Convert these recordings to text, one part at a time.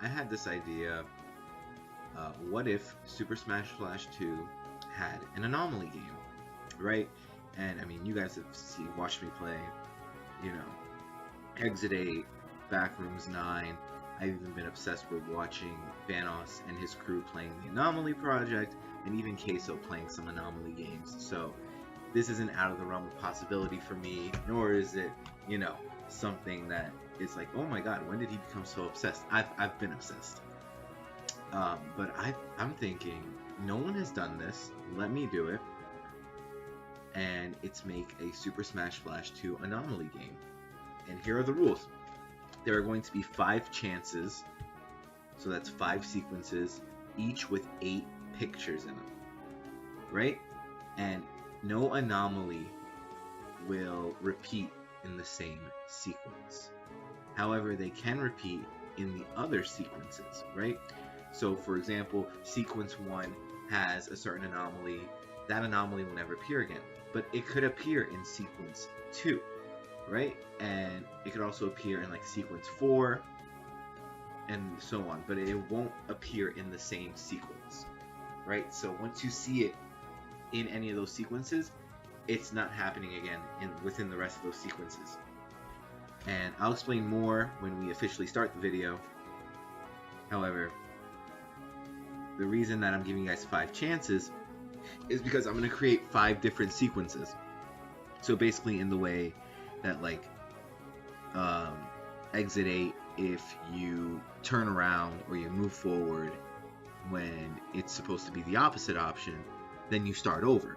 I had this idea, what if Super Smash Bros. 2 had an Anomaly game, right? And I mean, you guys have watched me play, you know, Exit 8, Backrooms 9. I've even been obsessed with watching Vanos and his crew playing the Anomaly project, and even Queso playing some Anomaly games. So this isn't out of the realm of possibility for me, nor is it, you know, something that is like, oh my god, when did he become so obsessed? I've been obsessed. But I'm thinking, no one has done this. Let me do it. And it's make a Super Smash Bros. 2 Anomaly game. And here are the rules. There are going to be 5 chances. So that's 5 sequences, each with 8 pictures in them. Right? And no anomaly will repeat in the same sequence. However, they can repeat in the other sequences, right? So, for example, sequence 1 has a certain anomaly. That anomaly will never appear again, but it could appear in sequence 2, right? And it could also appear in like sequence 4, and so on, but it won't appear in the same sequence, right? So once you see it in any of those sequences, it's not happening again within the rest of those sequences. And I'll explain more when we officially start the video. However, the reason that I'm giving you guys 5 chances is because I'm going to create 5 different sequences. So basically in the way that like Exit 8, if you turn around or you move forward when it's supposed to be the opposite option, then you start over.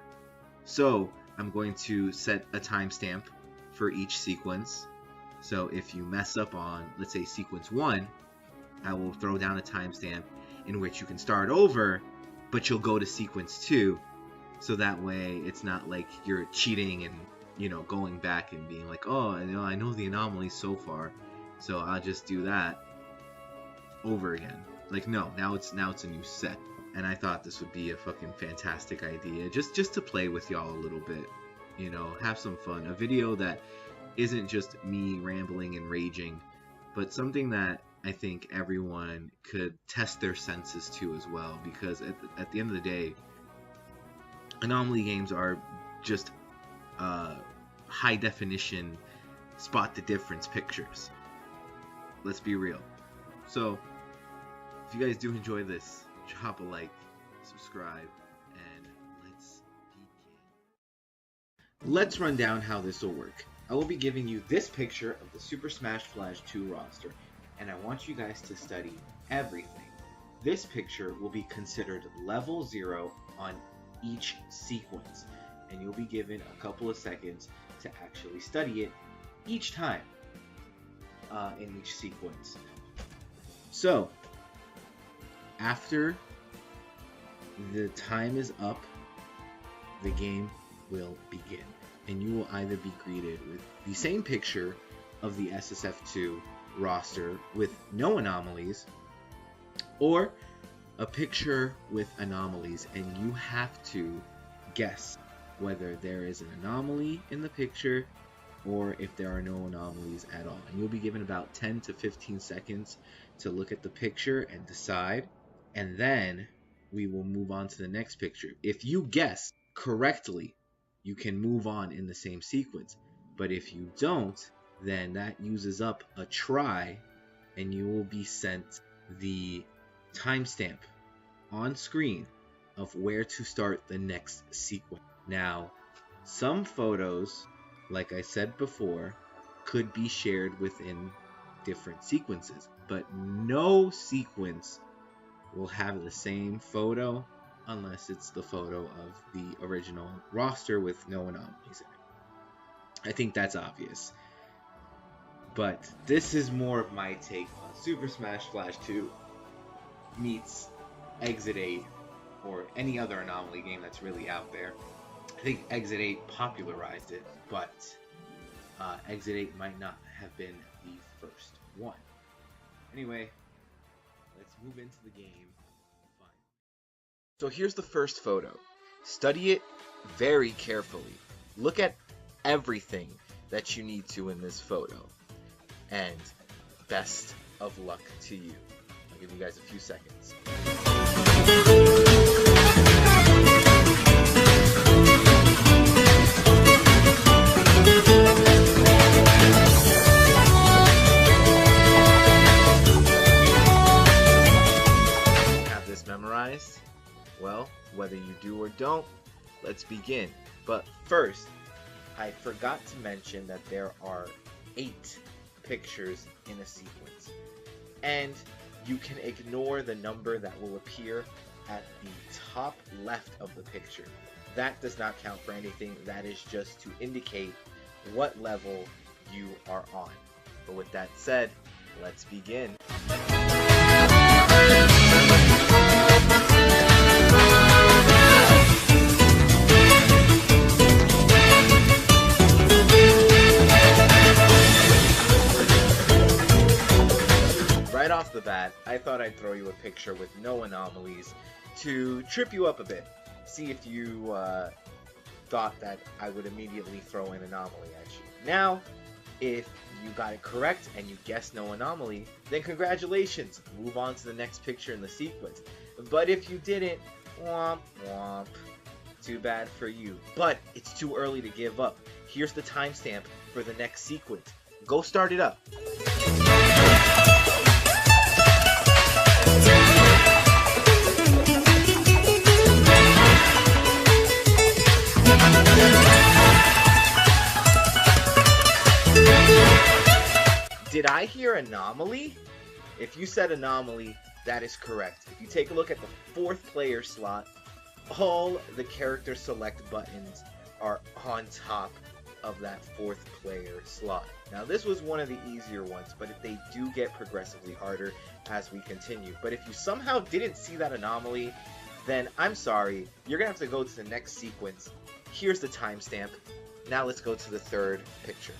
So I'm going to set a timestamp for each sequence. So if you mess up on, let's say, sequence 1, I will throw down a timestamp in which you can start over, but you'll go to sequence 2, so that way it's not like you're cheating and, you know, going back and being like, oh, I know the anomalies so far, so I'll just do that over again. Like, no, now it's a new set. And I thought this would be a fucking fantastic idea, just to play with y'all a little bit, you know, have some fun. A video that isn't just me rambling and raging, but something that I think everyone could test their senses to as well, because at the end of the day, Anomaly games are just high definition, spot the difference pictures. Let's be real. So if you guys do enjoy this, drop a like, subscribe, and let's begin. Let's run down how this will work. I will be giving you this picture of the Super Smash Bros. 2 roster, and I want you guys to study everything. This picture will be considered level 0 on each sequence, and you'll be given a couple of seconds to actually study it each time in each sequence. So after the time is up, the game will begin, and you will either be greeted with the same picture of the SSF2 roster with no anomalies, or a picture with anomalies, and you have to guess whether there is an anomaly in the picture or if there are no anomalies at all. And you'll be given about 10 to 15 seconds to look at the picture and decide, and then we will move on to the next picture. If you guess correctly, you can move on in the same sequence, but if you don't, then that uses up a try, and you will be sent the timestamp on screen of where to start the next sequence. Now, some photos, like I said before, could be shared within different sequences, but no sequence will have the same photo unless it's the photo of the original roster with no anomalies in it. I think that's obvious. But this is more of my take on Super Smash Bros. 2 meets Exit 8 or any other Anomaly game that's really out there. I think Exit 8 popularized it, but Exit 8 might not have been the first one. Anyway, let's move into the game. Fine. So here's the first photo. Study it very carefully. Look at everything that you need to in this photo. And best of luck to you. I'll give you guys a few seconds. Have this memorized? Well, whether you do or don't, let's begin. But first, I forgot to mention that there are 8 pictures in a sequence. And you can ignore the number that will appear at the top left of the picture. That does not count for anything. That is just to indicate what level you are on. But with that said, let's begin. Right off the bat, I thought I'd throw you a picture with no anomalies to trip you up a bit. See if you thought that I would immediately throw an anomaly at you. Now, if you got it correct and you guessed no anomaly, then congratulations, move on to the next picture in the sequence. But if you didn't, womp womp. Too bad for you. But it's too early to give up. Here's the timestamp for the next sequence. Go start it up. Did I hear anomaly? If you said anomaly, that is correct. If you take a look at the 4th player slot, all the character select buttons are on top of that 4th player slot. Now this was one of the easier ones, but if they do get progressively harder as we continue. But if you somehow didn't see that anomaly, then I'm sorry, you're gonna have to go to the next sequence. Here's the timestamp. Now let's go to the 3rd picture.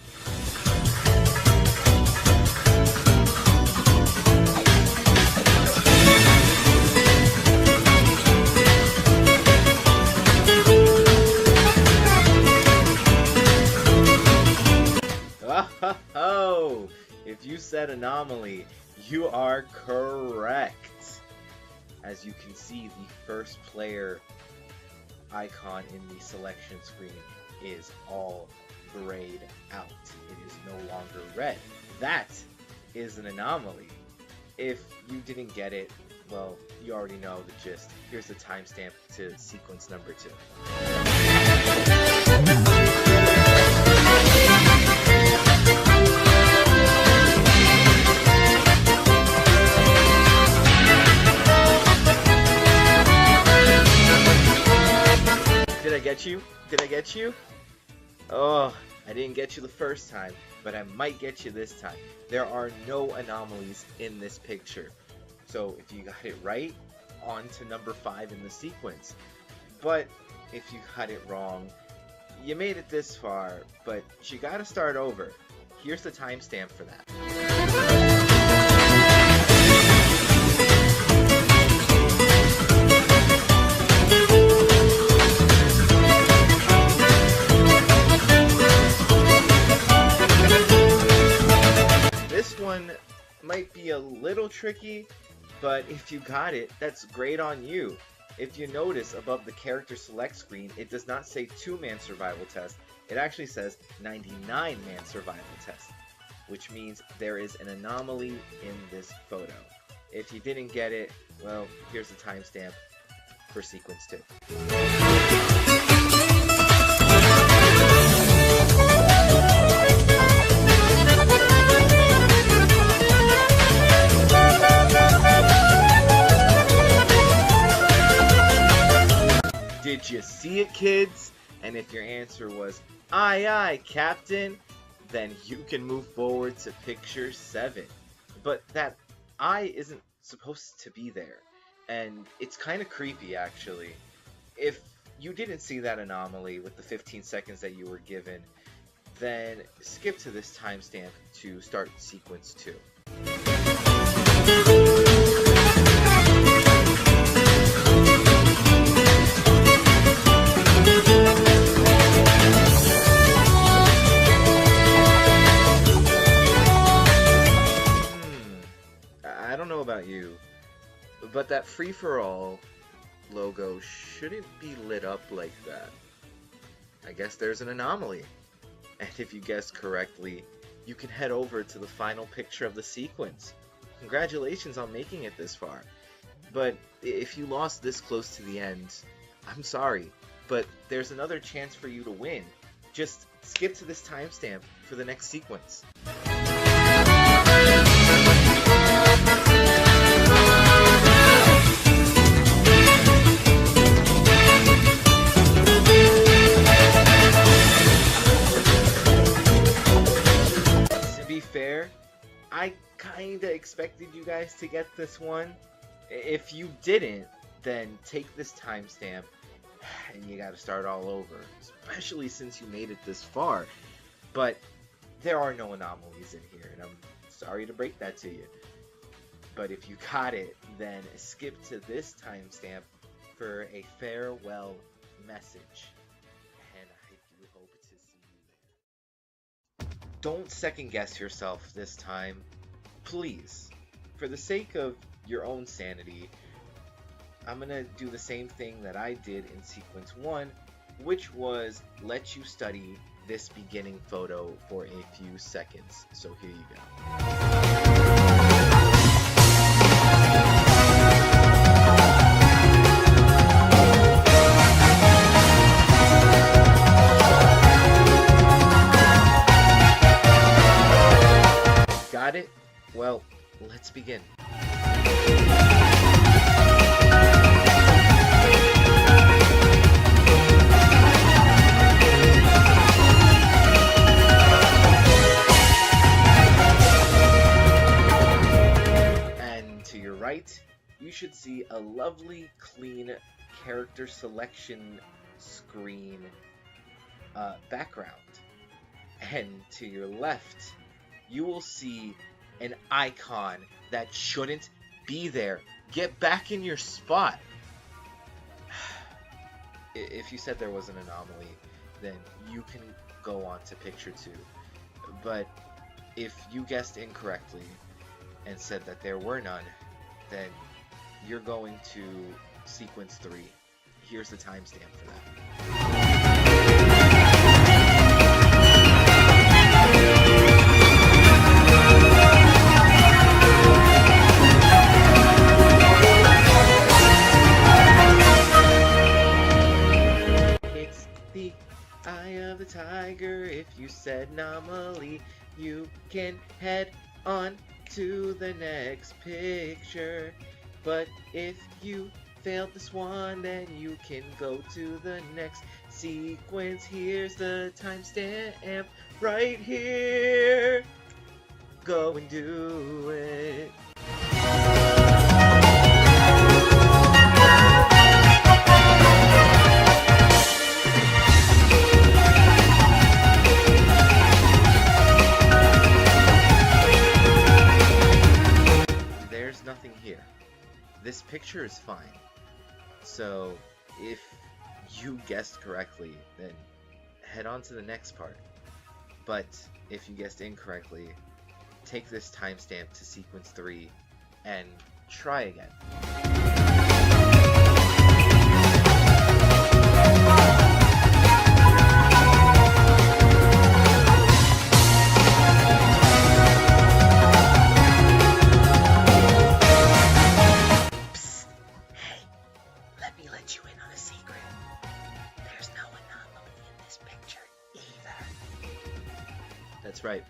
Oh, if you said anomaly, you are correct. As you can see, the 1st player icon in the selection screen is all grayed out. It is no longer red. That is an anomaly. If you didn't get it, well, you already know the gist. Here's the timestamp to sequence number 2. Did I get you? Did I get you? Oh, I didn't get you the first time, but I might get you this time. There are no anomalies in this picture. So if you got it right, on to number 5 in the sequence. But if you got it wrong, you made it this far, but you gotta start over. Here's the timestamp for that. This one might be a little tricky, but if you got it, that's great on you. If you notice above the character select screen, it does not say 2-man survival test. It actually says 99-man survival test, which means there is an anomaly in this photo. If you didn't get it, well, here's the timestamp for sequence 2. Did you see it, kids? And if your answer was, aye aye, Captain, then you can move forward to picture 7. But that eye isn't supposed to be there. And it's kind of creepy, actually. If you didn't see that anomaly with the 15 seconds that you were given, then skip to this timestamp to start sequence 2. I don't know about you, But that free-for-all logo shouldn't be lit up like that. I guess there's an anomaly. And if you guessed correctly, you can head over to the final picture of the sequence. Congratulations on making it this far. But if you lost this close to the end, I'm sorry, but there's another chance for you to win. Just skip to this timestamp for the next sequence. To be fair, I kinda expected you guys to get this one. If you didn't, then take this timestamp and you gotta start all over, especially since you made it this far. But there are no anomalies in here, and I'm sorry to break that to you. But if you got it, then skip to this timestamp for a farewell message. And I do hope to see you there. Don't second guess yourself this time. Please, for the sake of your own sanity, I'm gonna do the same thing that I did in sequence 1, which was let you study this beginning photo for a few seconds. So here you go. Got it? Well, let's begin. And to your right, you should see a lovely, clean character selection screen background. And to your left, you will see an icon that shouldn't be there. Get back in your spot. If you said there was an anomaly, then you can go on to picture 2. But if you guessed incorrectly and said that there were none, then you're going to sequence 3. Here's the timestamp for that. Of the tiger. If you said anomaly, you can head on to the next picture. But if you failed this one, then you can go to the next sequence. Here's the timestamp right here. Go and do it. Nothing here. This picture is fine. So if you guessed correctly, then head on to the next part. But if you guessed incorrectly, take this timestamp to sequence 3 and try again. That's right.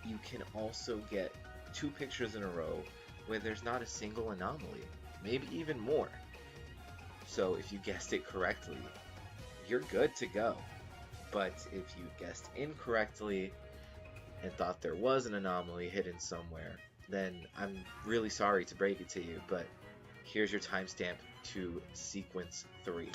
You can also get 2 pictures in a row where there's not a single anomaly, maybe even more. So if you guessed it correctly, you're good to go. But if you guessed incorrectly and thought there was an anomaly hidden somewhere, then I'm really sorry to break it to you, but here's your timestamp to sequence 3.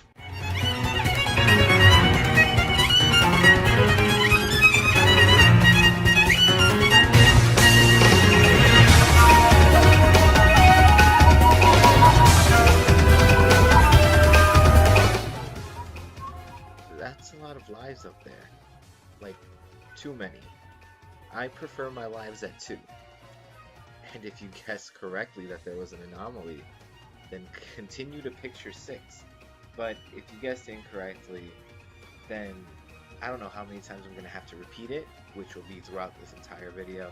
That's a lot of lives up there. Like, too many. I prefer my lives at 2. And if you guessed correctly that there was an anomaly, then continue to picture 6. But if you guessed incorrectly, then I don't know how many times I'm going to have to repeat it, which will be throughout this entire video.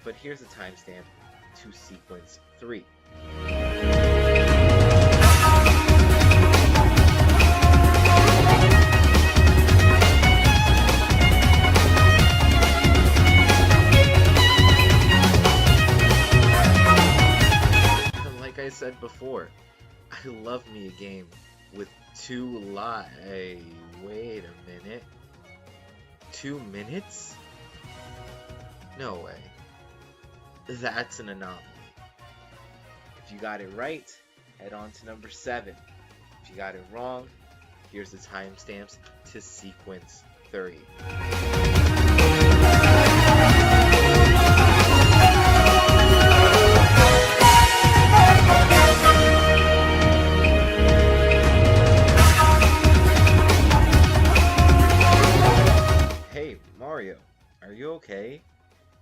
But here's a timestamp to sequence 3. Like I said before, I love me a game with 2 lives. Wait a minute. 2 minutes? No way. That's an anomaly. If you got it right, head on to number 7. If you got it wrong, here's the timestamps to sequence 30. Mario, are you okay?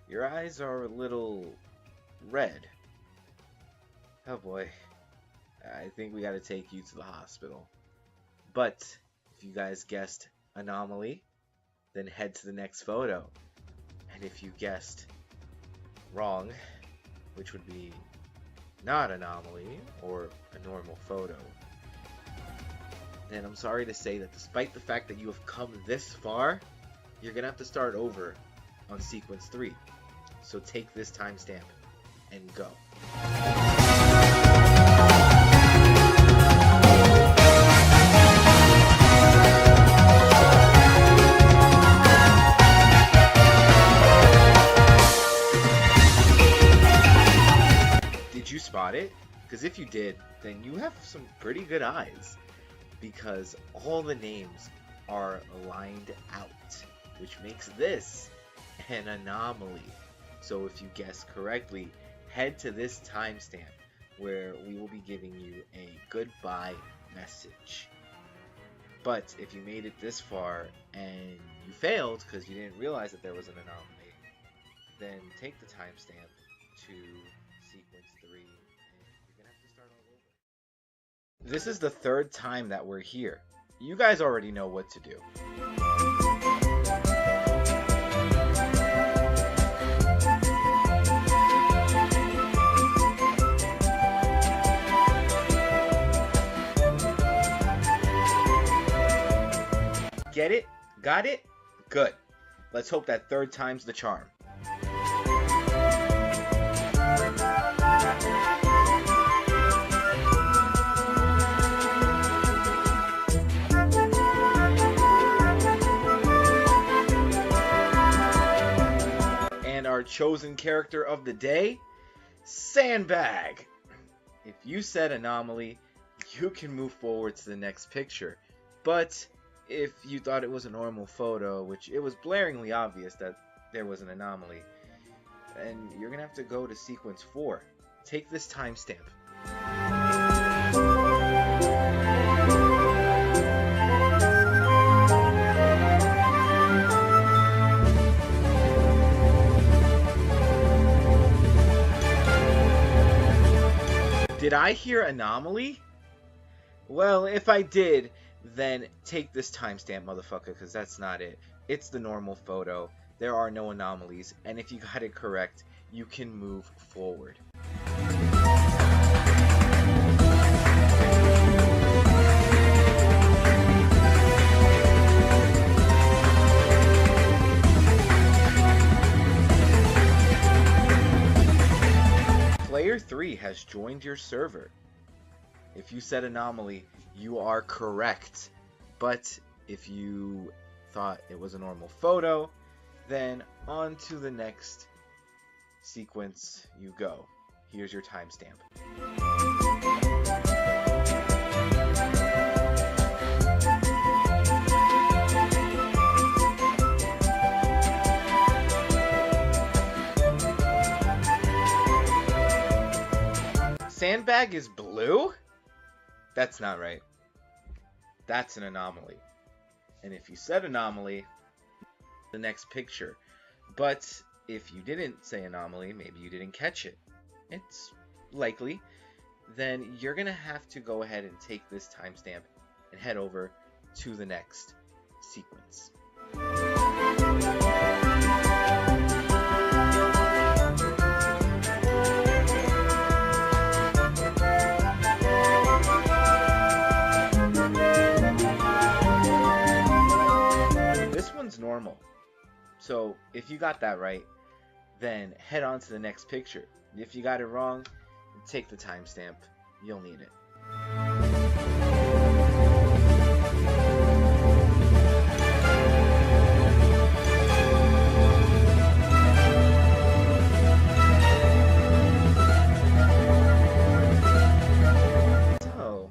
Your eyes are a little red. Oh boy, I think we gotta take you to the hospital. But if you guys guessed anomaly, then head to the next photo. And if you guessed wrong, which would be not anomaly or a normal photo, then I'm sorry to say that despite the fact that you have come this far, you're gonna have to start over on sequence 3. So take this timestamp and go. Did you spot it? Because if you did, then you have some pretty good eyes, because all the names are lined out, which makes this an anomaly. So if you guess correctly, head to this timestamp where we will be giving you a goodbye message. But if you made it this far and you failed because you didn't realize that there was an anomaly, then take the timestamp to sequence 3 and you're gonna have to start all over. This is the 3rd time that we're here. You guys already know what to do. Get it? Got it? Good. Let's hope that 3rd time's the charm. And our chosen character of the day, Sandbag. If you said anomaly, you can move forward to the next picture. But if you thought it was a normal photo, which it was blaringly obvious that there was an anomaly, then you're gonna have to go to sequence 4. Take this timestamp. Did I hear anomaly? Well, if I did, then take this timestamp, motherfucker, because that's not it. It's the normal photo. There are no anomalies, and if you got it correct, you can move forward. Player 3 has joined your server. If you said anomaly, you are correct. But if you thought it was a normal photo, then on to the next sequence you go. Here's your timestamp. Sandbag is blue? That's not right. That's an anomaly. And if you said anomaly, the next picture. But if you didn't say anomaly, maybe you didn't catch it. It's likely. then you're going to have to go ahead and take this timestamp and head over to the next sequence. This one's normal, so if you got that right, then head on to the next picture. If you got it wrong, take the timestamp. You'll need it. So,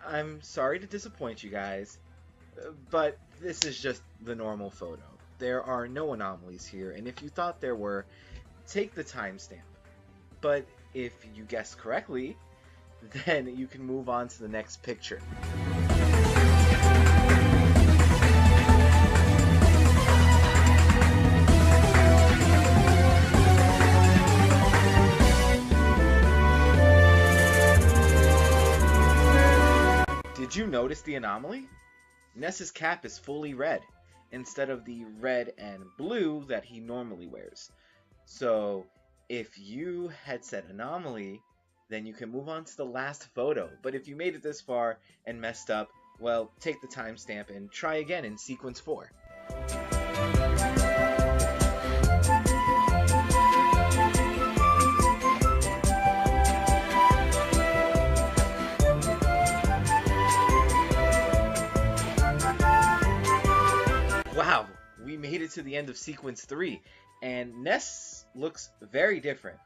I'm sorry to disappoint you guys, but this is just the normal photo. There are no anomalies here, and if you thought there were, take the timestamp. But if you guessed correctly, then you can move on to the next picture. Did you notice the anomaly? Ness's cap is fully red, instead of the red and blue that he normally wears. So if you had said anomaly, then you can move on to the last photo. But if you made it this far and messed up, well, take the timestamp and try again in sequence 4. Wow, we made it to the end of sequence 3, and Ness looks very different.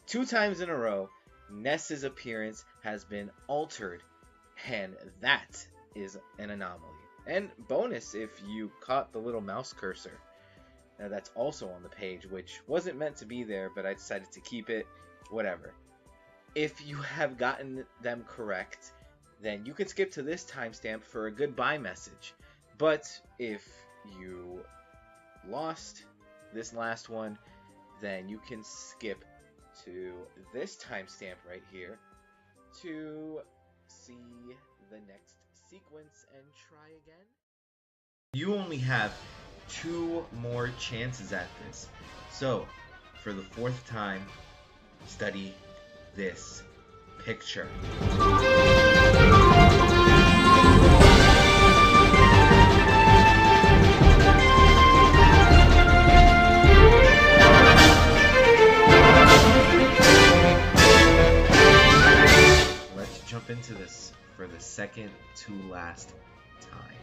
2 times in a row, Ness's appearance has been altered, and that is an anomaly. And bonus if you caught the little mouse cursor. Now that's also on the page, which wasn't meant to be there, but I decided to keep it. Whatever. If you have gotten them correct, then you can skip to this timestamp for a goodbye message. But if you lost this last one, then you can skip to this timestamp right here to see the next sequence and try again. You only have 2 more chances at this. So, for the 4th time, study this picture. Jump into this for the second to last time.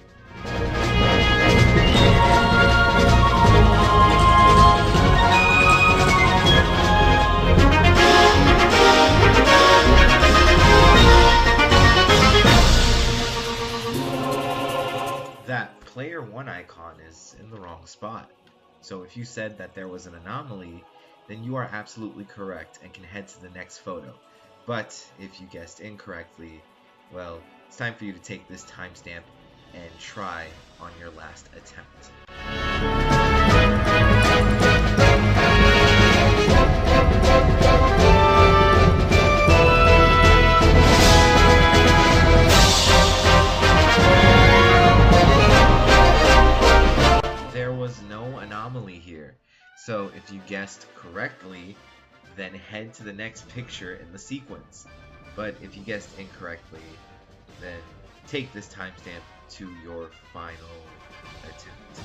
That player 1 icon is in the wrong spot. So if you said that there was an anomaly, then you are absolutely correct and can head to the next photo. But if you guessed incorrectly, well, it's time for you to take this timestamp and try on your last attempt. There was no anomaly here, so if you guessed correctly, then head to the next picture in the sequence. But if you guessed incorrectly, then take this timestamp to your final attempt.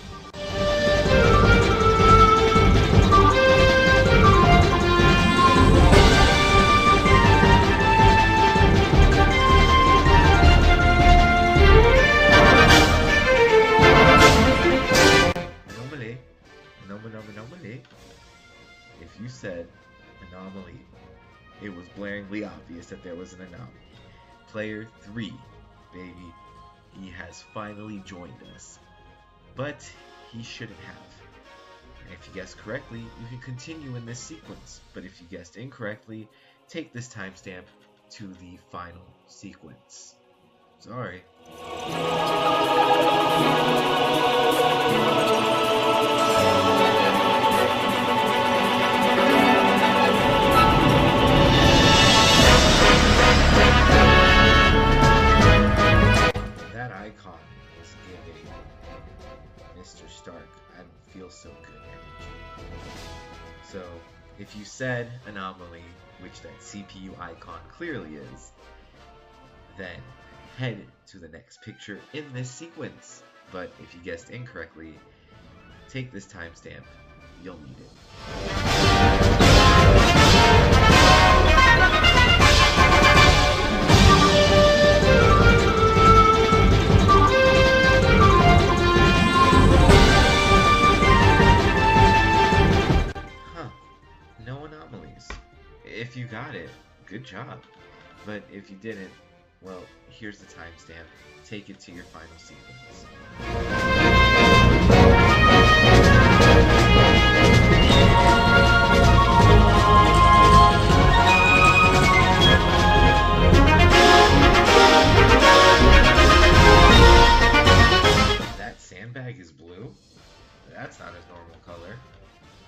Anomaly. If you said anomaly, it was blaringly obvious that there was an anomaly. Player 3, baby, he has finally joined us. But he shouldn't have. And if you guessed correctly, you can continue in this sequence. But if you guessed incorrectly, take this timestamp to the final sequence. Sorry. said anomaly, which that CPU icon clearly is, then head to the next picture in this sequence. But if you guessed incorrectly, take this timestamp, you'll need it. Huh, no anomalies. If you got it, good job. But if you didn't, well, here's the timestamp. Take it to your final sequence. That sandbag is blue? That's not his normal color.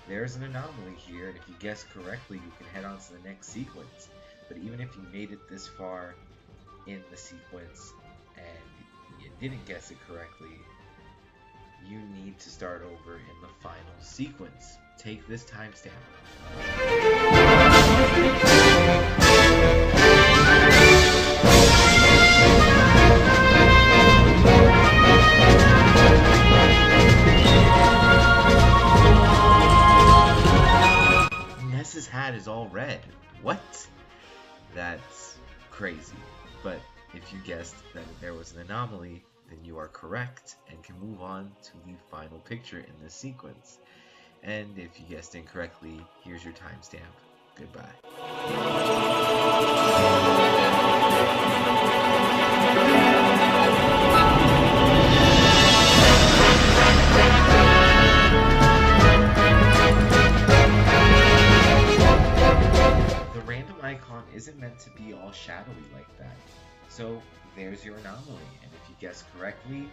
There's an anomaly here, and if you guess correctly, you can head on to the next sequence. But even if you made it this far in the sequence and you didn't guess it correctly, you need to start over in the final sequence. Take this timestamp. Ness's hat is all red. What? That's crazy. But if you guessed that there was an anomaly, then you are correct and can move on to the final picture in this sequence. And if you guessed incorrectly, here's your timestamp. Goodbye. The random icon isn't meant to be all shadowy like that. So there's your anomaly, and if you guess correctly,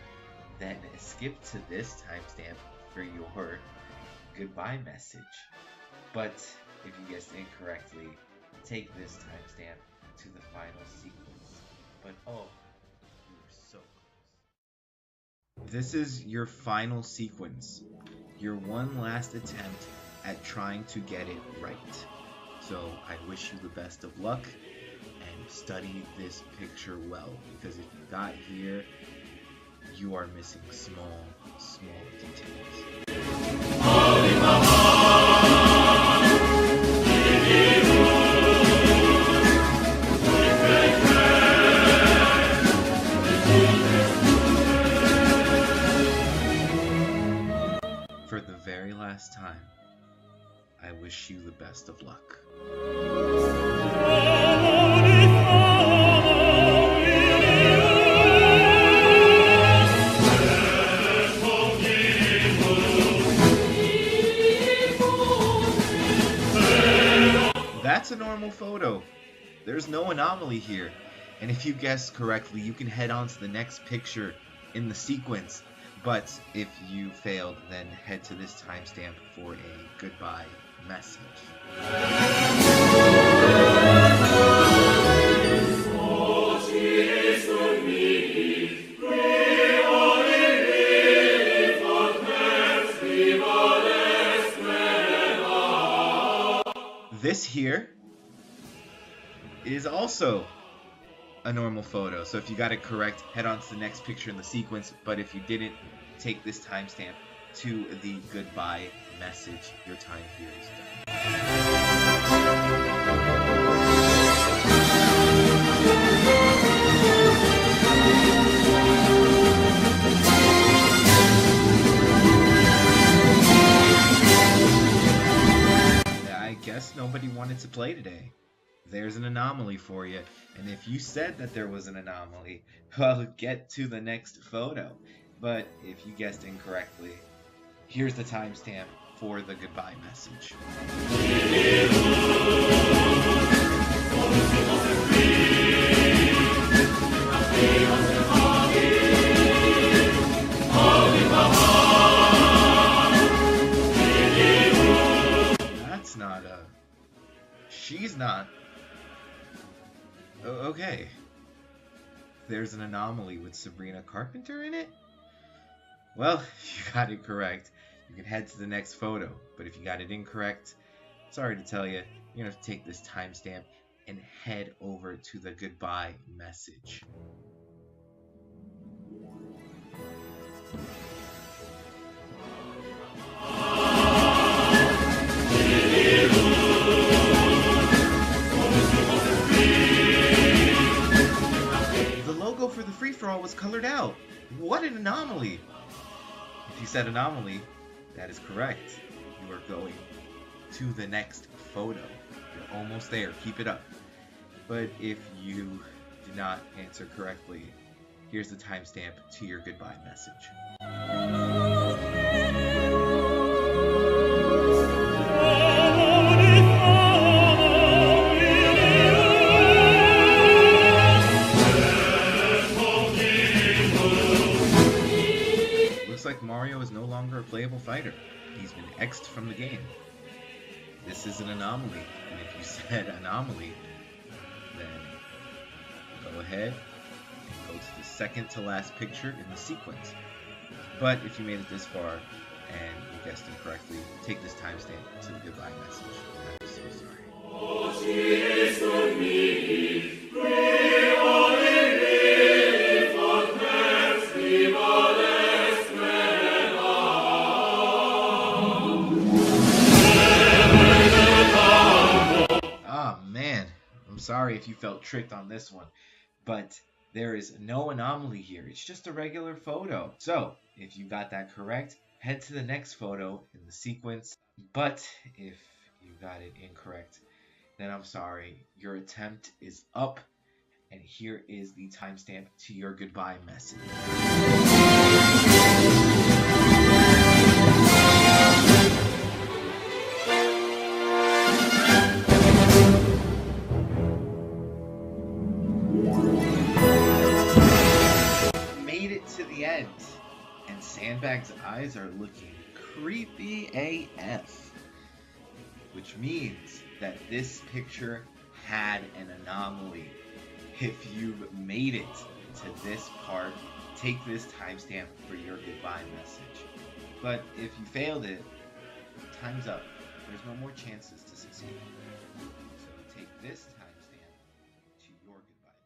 then skip to this timestamp for your goodbye message. But if you guessed incorrectly, take this timestamp to the final sequence. But oh, you were so close. This is your final sequence, your one last attempt at trying to get it right. So I wish you the best of luck. Study this picture well, because if you got here, you are missing small details. For the very last time, I wish you the best of luck. That's a normal photo. There's no anomaly here. And if you guessed correctly, you can head on to the next picture in the sequence. But if you failed, then head to this timestamp for a goodbye message. This here is also a normal photo. So if you got it correct, head on to the next picture in the sequence. But if you didn't, take this timestamp to the goodbye message. Your time here is done. I guess nobody wanted to play today. There's an anomaly for you, and if you said that there was an anomaly, well, get to the next photo. But if you guessed incorrectly, here's the timestamp for the goodbye message. That's not a... She's not... Okay. There's an anomaly with Sabrina Carpenter in it? Well, if you got it correct, you can head to the next photo. But if you got it incorrect, sorry to tell you, you're going to have to take this timestamp and head over to the goodbye message. The logo for the free-for-all was colored out. What an anomaly! If you said anomaly, that is correct. You are going to the next photo. You're almost there. Keep it up. But if you did not answer correctly, here's the timestamp to your goodbye message. Looks like Mario is no longer a playable fighter. He's been X'd from the game. This is an anomaly, and if you said anomaly, then go ahead and go to the second to last picture in the sequence. But if you made it this far and you guessed incorrectly, take this timestamp to the goodbye message. I'm so sorry. Ah, man. I'm sorry if you felt tricked on this one, but there is no anomaly here. It's just a regular photo. So, if you got that correct, head to the next photo in the sequence. But if you got it incorrect, then I'm sorry. Your attempt is up, and here is the timestamp to your goodbye message. Made it to the end, and Sandbag's eyes are looking creepy AF, which means that this picture had an anomaly. If you've made it to this part, take this timestamp for your goodbye message. But if you failed it, time's up. There's no more chances to succeed. So take this timestamp to your goodbye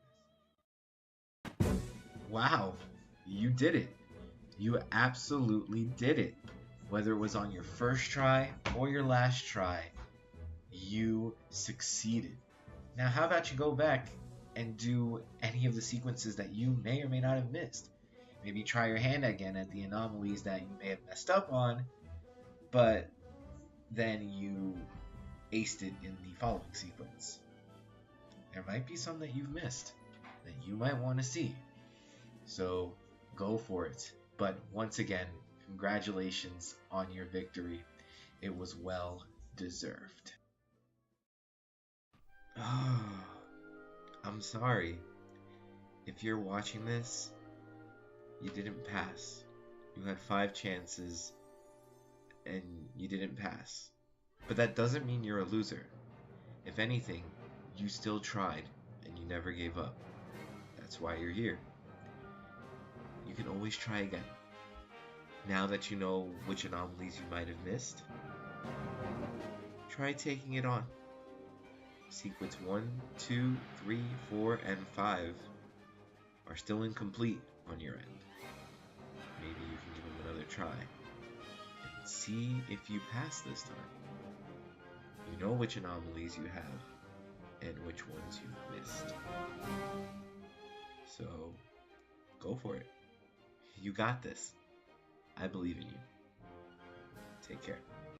message. Wow, you did it. You absolutely did it. Whether it was on your first try or your last try, you succeeded. Now, how about you go back and do any of the sequences that you may or may not have missed? Maybe try your hand again at the anomalies that you may have messed up on, but then you aced it in the following sequence. There might be some that you've missed that you might want to see. So go for it. But once again, congratulations on your victory. It was well deserved. Oh, I'm sorry. If you're watching this, you didn't pass. You had 5 chances and you didn't pass. But that doesn't mean you're a loser. If anything, you still tried and you never gave up. That's why you're here. You can always try again. Now that you know which anomalies you might have missed, try taking it on. Sequence 1, 2, 3, 4, and 5 are still incomplete on your end. Maybe you can give them another try and see if you pass this time. You know which anomalies you have and which ones you've missed. So go for it. You got this. I believe in you. Take care.